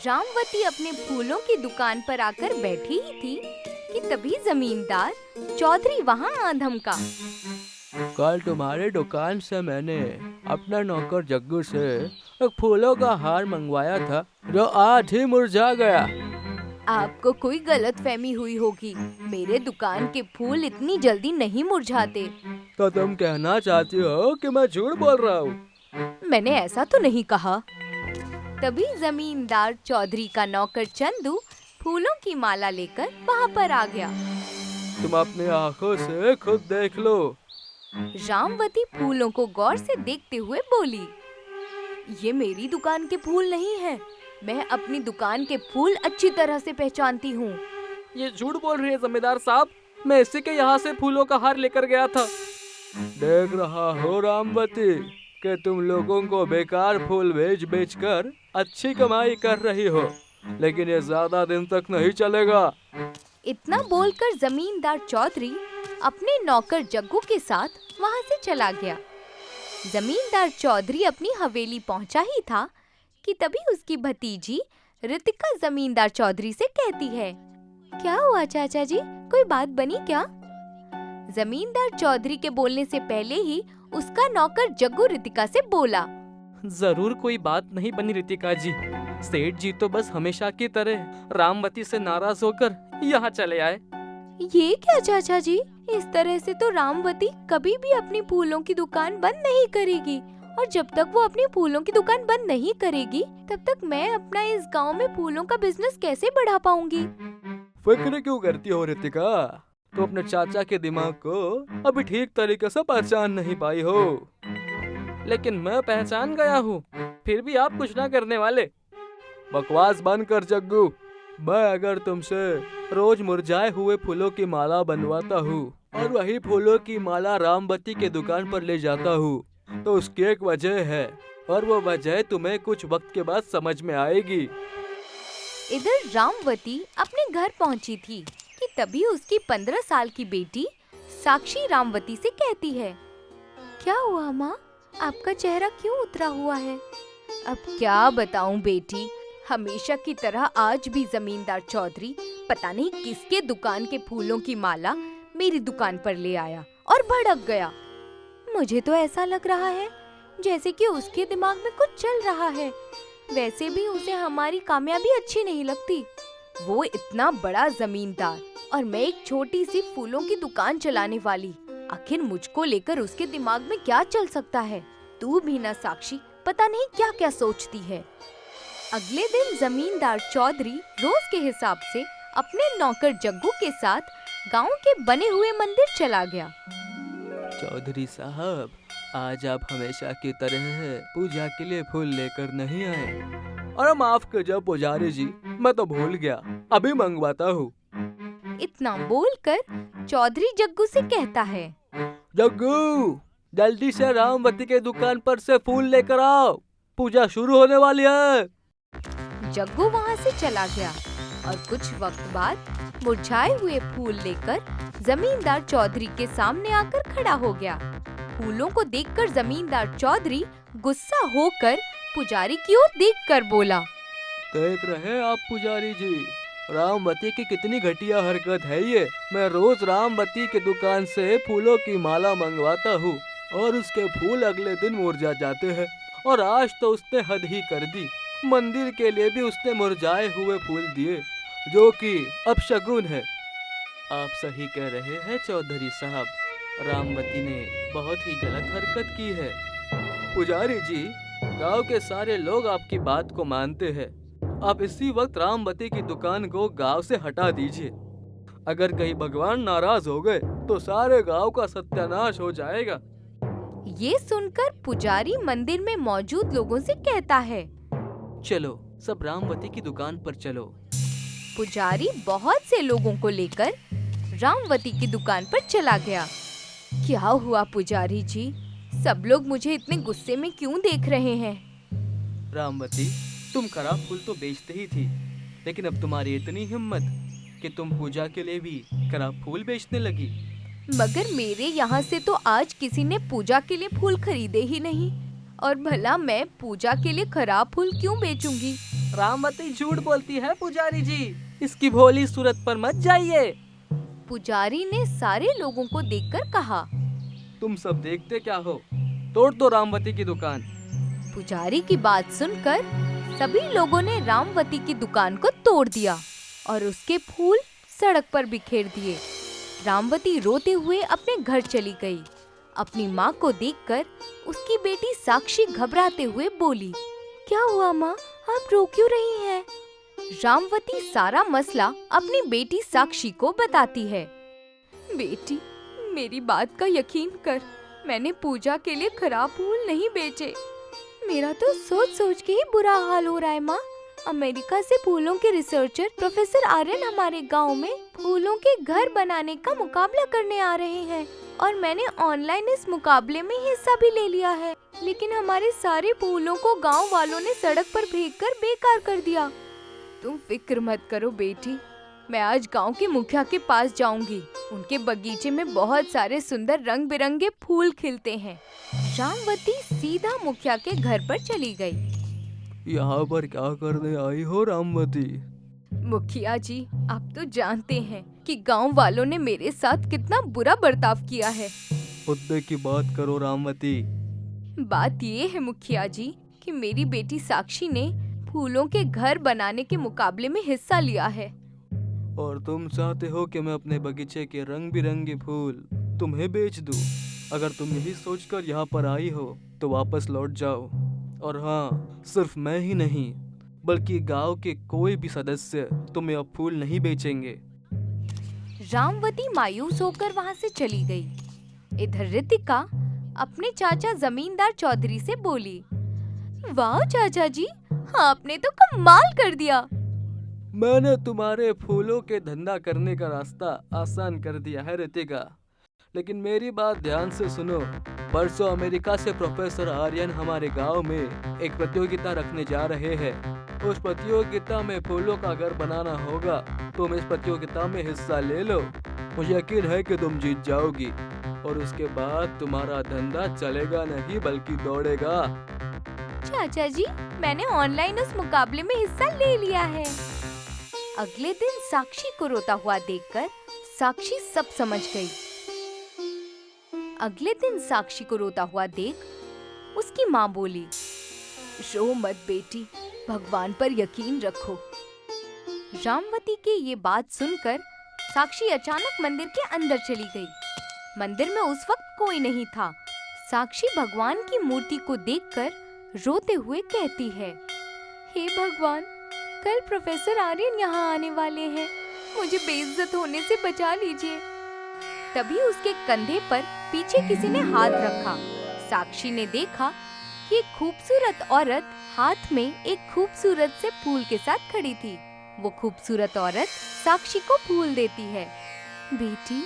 रामवती अपने फूलों की दुकान पर आकर बैठी ही थी कि तभी जमींदार चौधरी वहाँ आ धमका। कल तुम्हारी दुकान से मैंने अपना नौकर जग्गू से एक फूलों का हार मंगवाया था जो आज ही मुरझा गया। आपको कोई गलतफहमी हुई होगी, मेरे दुकान के फूल इतनी जल्दी नहीं मुरझाते। तो तुम कहना चाहती हो कि मैं झूठ बोल रहा हूँ? मैंने ऐसा तो नहीं कहा। तभी जमींदार चौधरी का नौकर चंदू फूलों की माला लेकर वहाँ पर आ गया। तुम अपनी आंखों से खुद देख लो। रामवती फूलों को गौर से देखते हुए बोली, ये मेरी दुकान के फूल नहीं है। मैं अपनी दुकान के फूल अच्छी तरह से पहचानती हूँ। ये झूठ बोल रही है जमींदार साहब, मैं इसी के यहाँ से फूलों का हार लेकर गया था। देख रहा हो रामवती कि तुम लोगों को बेकार फूल बेच कर अच्छी कमाई कर रही हो, लेकिन ये ज्यादा दिन तक नहीं चलेगा। इतना बोलकर जमींदार चौधरी अपने नौकर जग्गू के साथ वहाँ से चला गया। जमींदार चौधरी अपनी हवेली पहुँचा ही था कि तभी उसकी भतीजी रितिका जमींदार चौधरी से कहती है, क्या हुआ चाचा जी, कोई बात बनी क्या? जमींदार चौधरी के बोलने से पहले ही उसका नौकर जग्गू रितिका से बोला, जरूर कोई बात नहीं बनी रितिका जी। सेठ जी तो बस हमेशा की तरह रामवती से नाराज होकर यहाँ चले आए। ये क्या चाचा जी, इस तरह से तो रामवती कभी भी अपनी फूलों की दुकान बंद नहीं करेगी, और जब तक वो अपनी फूलों की दुकान बंद नहीं करेगी तब तक मैं अपना इस गांव में फूलों का बिजनेस कैसे बढ़ा पाऊंगी? फिक्र क्यों करती हो रितिका? तो अपने चाचा के दिमाग को अभी ठीक तरीके से पहचान नहीं पाई हो। लेकिन मैं पहचान गया हूँ, फिर भी आप कुछ ना करने वाले। बकवास बंद कर जग्गू। मैं अगर तुमसे रोज मुरझाए हुए फूलों की माला बनवाता हूँ और वही फूलों की माला रामवती के दुकान पर ले जाता हूँ तो उसकी एक वजह है, और वो वजह तुम्हें कुछ वक्त के बाद समझ में आएगी। इधर रामवती अपने घर पहुंची थी कि तभी उसकी 15 साल की बेटी साक्षी रामवती से कहती है, क्या हुआ माँ, आपका चेहरा क्यों उतरा हुआ है? अब क्या बताऊं बेटी, हमेशा की तरह आज भी जमींदार चौधरी पता नहीं किसके दुकान के फूलों की माला मेरी दुकान पर ले आया और भड़क गया। मुझे तो ऐसा लग रहा है जैसे कि उसके दिमाग में कुछ चल रहा है। वैसे भी उसे हमारी कामयाबी अच्छी नहीं लगती। वो इतना बड़ा जमींदार और मैं एक छोटी सी फूलों की दुकान चलाने वाली, आखिर मुझको लेकर उसके दिमाग में क्या चल सकता है? तू भी ना साक्षी, पता नहीं क्या क्या सोचती है। अगले दिन जमींदार चौधरी रोज के हिसाब से अपने नौकर जग्गू के साथ गांव के बने हुए मंदिर चला गया। चौधरी साहब, आज आप हमेशा की तरह पूजा के लिए फूल लेकर नहीं आए। अरे माफ कीजिए पुजारी जी, मैं तो भूल गया, अभी मंगवाता हूँ। इतना बोलकर चौधरी जग्गू से कहता है, जग्गू जल्दी से रामवती के दुकान पर से फूल लेकर आओ, पूजा शुरू होने वाली है। जग्गू वहाँ से चला गया और कुछ वक्त बाद मुरझाए हुए फूल लेकर जमींदार चौधरी के सामने आकर खड़ा हो गया। फूलों को देखकर जमींदार चौधरी गुस्सा होकर पुजारी की ओर देखकर बोला, देख रहे आप पुजारी जी, रामवती की कितनी घटिया हरकत है ये। मैं रोज रामवती के दुकान से फूलों की माला मंगवाता हूँ और उसके फूल अगले दिन मुरझा जाते हैं, और आज तो उसने हद ही कर दी। मंदिर के लिए भी उसने मुरझाए हुए फूल दिए, जो कि अपशगुन है। आप सही कह रहे हैं चौधरी साहब, रामवती ने बहुत ही गलत हरकत की है। पुजारी जी, गांव के सारे लोग आपकी बात को मानते हैं। आप इसी वक्त रामवती की दुकान को गांव से हटा दीजिए। अगर कहीं भगवान नाराज हो गए तो सारे गांव का सत्यानाश हो जाएगा। ये सुनकर पुजारी मंदिर में मौजूद लोगों से कहता है, चलो सब रामवती की दुकान पर चलो। पुजारी बहुत से लोगों को लेकर रामवती की दुकान पर चला गया। क्या हुआ पुजारी जी, सब लोग मुझे इतने गुस्से में क्यों देख रहे हैं? रामवती, तुम खराब फूल तो बेचते ही थी, लेकिन अब तुम्हारी इतनी हिम्मत कि तुम पूजा के लिए भी खराब फूल बेचने लगी। मगर मेरे यहाँ से तो आज किसी ने पूजा के लिए फूल खरीदे ही नहीं, और भला मैं पूजा के लिए खराब फूल क्यों बेचूंगी? रामवती झूठ बोलती है पुजारी जी, इसकी भोली सूरत पर मत जाइए। पुजारी ने सारे लोगों को देखकर कहा। तुम सब देखते क्या हो, तोड़ दो रामवती की दुकान। पुजारी की बात सुनकर सभी लोगों ने रामवती की दुकान को तोड़ दिया और उसके फूल सड़क पर बिखेर दिए। रामवती रोते हुए अपने घर चली गई। अपनी माँ को देखकर उसकी बेटी साक्षी घबराते हुए बोली, क्या हुआ माँ, आप रो क्यों रही हैं? रामवती सारा मसला अपनी बेटी साक्षी को बताती है। बेटी, मेरी बात का यकीन कर, मैंने पूजा के लिए खराब फूल नहीं बेचे। मेरा तो सोच सोच के ही बुरा हाल हो रहा है माँ। अमेरिका से फूलों के रिसर्चर प्रोफेसर आर्यन हमारे गांव में फूलों के घर बनाने का मुकाबला करने आ रहे हैं और मैंने ऑनलाइन इस मुकाबले में हिस्सा भी ले लिया है, लेकिन हमारे सारे फूलों को गांव वालों ने सड़क पर फेंककर बेकार कर दिया। तुम फिक्र मत करो बेटी, मैं आज गांव के मुखिया के पास जाऊंगी। उनके बगीचे में बहुत सारे सुंदर रंग बिरंगे फूल खिलते हैं। रामवती सीधा मुखिया के घर पर चली गई। यहाँ पर क्या करने आई हो रामवती? मुखिया जी, आप तो जानते हैं कि गांव वालों ने मेरे साथ कितना बुरा बर्ताव किया है। मुद्दे की बात करो रामवती। बात ये है मुखिया जी कि मेरी बेटी साक्षी ने फूलों के घर बनाने के मुकाबले में हिस्सा लिया है। और तुम चाहते हो कि मैं अपने बगीचे के रंग बिरंगे फूल तुम्हें बेच दूं? अगर तुम यही सोचकर यहाँ पर आई हो तो वापस लौट जाओ। और हाँ, सिर्फ मैं ही नहीं बल्कि गांव के कोई भी सदस्य तुम्हें अब फूल नहीं बेचेंगे। रामवती मायूस होकर वहाँ से चली गई। इधर रितिका अपने चाचा जमींदार चौधरी से बोली, वाह चाचा जी, आपने तो कमाल कर दिया। मैंने तुम्हारे फूलों के धंधा करने का रास्ता आसान कर दिया है रितिका, लेकिन मेरी बात ध्यान से सुनो। परसों अमेरिका से प्रोफेसर आर्यन हमारे गांव में एक प्रतियोगिता रखने जा रहे हैं। उस प्रतियोगिता में फूलों का घर बनाना होगा। तुम इस प्रतियोगिता में हिस्सा ले लो, मुझे यकीन है कि तुम जीत जाओगी और उसके बाद तुम्हारा धंधा चलेगा नहीं बल्कि दौड़ेगा। चाचा जी, मैंने ऑनलाइन उस मुकाबले में हिस्सा ले लिया है। अगले दिन साक्षी को रोता हुआ देखकर साक्षी सब समझ गई। अगले दिन साक्षी को रोता हुआ देख उसकी माँ बोली, रो मत बेटी, भगवान पर यकीन रखो। रामवती की ये बात सुनकर साक्षी अचानक मंदिर के अंदर चली गई। मंदिर में उस वक्त कोई नहीं था। साक्षी भगवान की मूर्ति को देखकर रोते हुए कहती है, हे भगवान, कल प्रोफेसर आर्यन यहाँ आने वाले हैं, मुझे बेइज्जत होने से बचा लीजिए। तभी उसके कंधे पर पीछे किसी ने हाथ रखा। साक्षी ने देखा कि एक खूबसूरत औरत हाथ में एक खूबसूरत से फूल के साथ खड़ी थी। वो खूबसूरत औरत साक्षी को फूल देती है। बेटी,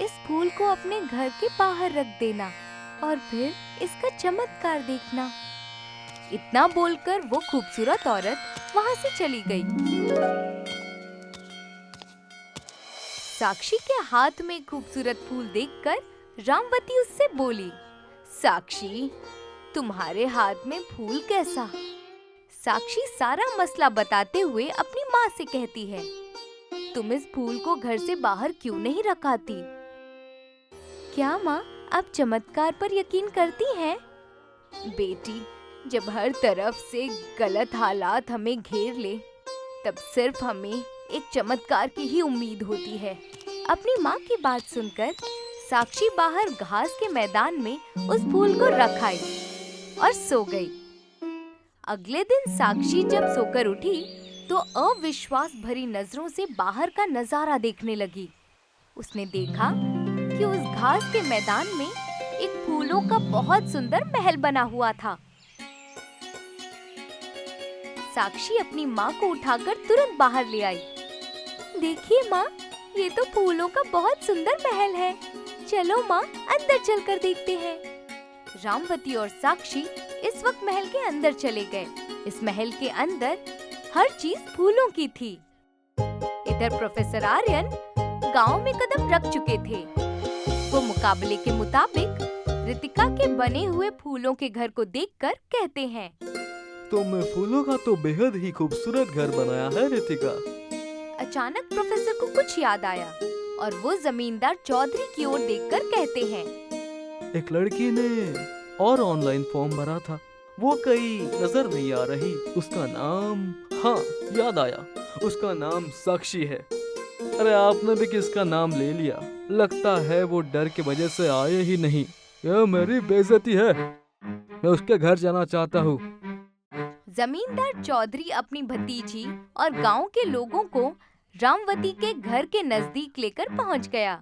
इस फूल को अपने घर के बाहर रख देना और फिर इसका चमत्कार देखना। इतना बोलकर वो खूबसूरत औरत वहाँ से चली गई। साक्षी के हाथ में खूबसूरत फूल देखकर रामवती उससे बोली, साक्षी, तुम्हारे हाथ में फूल कैसा? साक्षी सारा मसला बताते हुए अपनी माँ से कहती है, तुम इस फूल को घर से बाहर क्यों नहीं रखाती? क्या माँ, आप चमत्कार पर यकीन करती हैं? बेटी, जब हर तरफ से गलत हालात हमें घेर ले, तब सिर्फ हमें एक चमत्कार की ही उम्मीद होती है। अपनी माँ की बात सुनकर साक्षी बाहर घास के मैदान में उस फूल को रख आई और सो गई। अगले दिन साक्षी जब सोकर उठी तो अविश्वास भरी नजरों से बाहर का नजारा देखने लगी। उसने देखा कि उस घास के मैदान में एक फूलों का बहुत सुंदर महल बना हुआ था। साक्षी अपनी माँ को उठाकर तुरंत बाहर ले आई। देखिए माँ, ये तो फूलों का बहुत सुंदर महल है। चलो माँ, अंदर चलकर देखते हैं। रामवती और साक्षी इस वक्त महल के अंदर चले गए। इस महल के अंदर हर चीज फूलों की थी। इधर प्रोफेसर आर्यन गांव में कदम रख चुके थे। वो मुकाबले के मुताबिक रितिका के बने हुए फूलों के घर को देखकर कहते हैं, तुमने फूलों का तो बेहद ही खूबसूरत घर बनाया है रितिका। अचानक प्रोफेसर को कुछ याद आया और वो जमींदार चौधरी की ओर देखकर कहते हैं, एक लड़की ने और ऑनलाइन फॉर्म भरा था, वो कहीं नजर नहीं आ रही। उसका नाम, हाँ याद आया, उसका नाम साक्षी है। अरे आपने भी किसका नाम ले लिया, लगता है वो डर की वजह से आए ही नहीं। यह मेरी बेइज्जती है, मैं उसके घर जाना चाहता हूँ। जमींदार चौधरी अपनी भतीजी और गांव के लोगों को रामवती के घर के नजदीक लेकर पहुंच गया।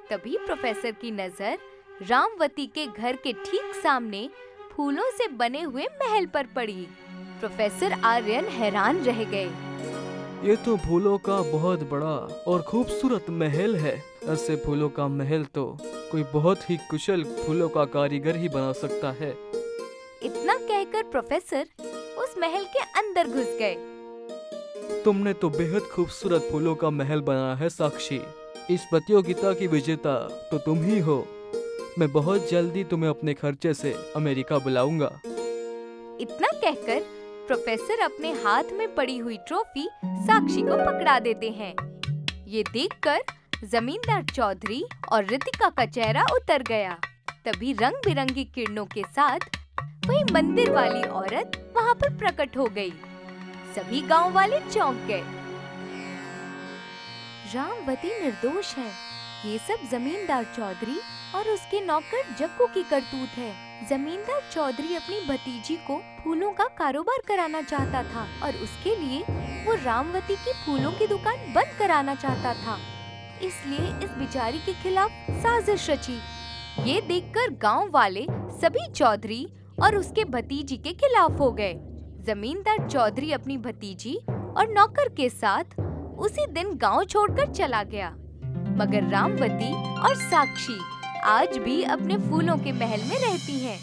तभी प्रोफेसर की नजर रामवती के घर के ठीक सामने फूलों से बने हुए महल पर पड़ी। प्रोफेसर आर्यन हैरान रह गए। ये तो फूलों का बहुत बड़ा और खूबसूरत महल है। ऐसे फूलों का महल तो कोई बहुत ही कुशल फूलों का कारीगर ही बना सकता है। इतना कहकर प्रोफेसर उस महल के अंदर घुस गए। तुमने तो बेहद खूबसूरत फूलों का महल बनाया है साक्षी। इस प्रतियोगिता की विजेता तो तुम ही हो। मैं बहुत जल्दी तुम्हें अपने खर्चे से अमेरिका बुलाऊंगा। इतना कहकर प्रोफेसर अपने हाथ में पड़ी हुई ट्रॉफी साक्षी को पकड़ा देते हैं। ये देखकर जमींदार चौधरी और रितिका का चेहरा उतर गया। तभी रंग बिरंगी किरणों के साथ वही मंदिर वाली औरत वहाँ पर प्रकट हो गई। सभी गांव वाले चौंक गए। रामवती निर्दोष है। ये सब जमींदार चौधरी और उसके नौकर जग्गू की करतूत है। जमींदार चौधरी अपनी भतीजी को फूलों का कारोबार कराना चाहता था और उसके लिए वो रामवती की फूलों की दुकान बंद कराना चाहता था। इसलिए इस बिचारी के खिलाफ साजिश रची। ये देखकर गांव वाले सभी चौधरी और उसके भतीजी के खिलाफ हो गए। जमींदार चौधरी अपनी भतीजी और नौकर के साथ उसी दिन गांव छोड़कर चला गया। मगर रामवती और साक्षी आज भी अपने फूलों के महल में रहती हैं।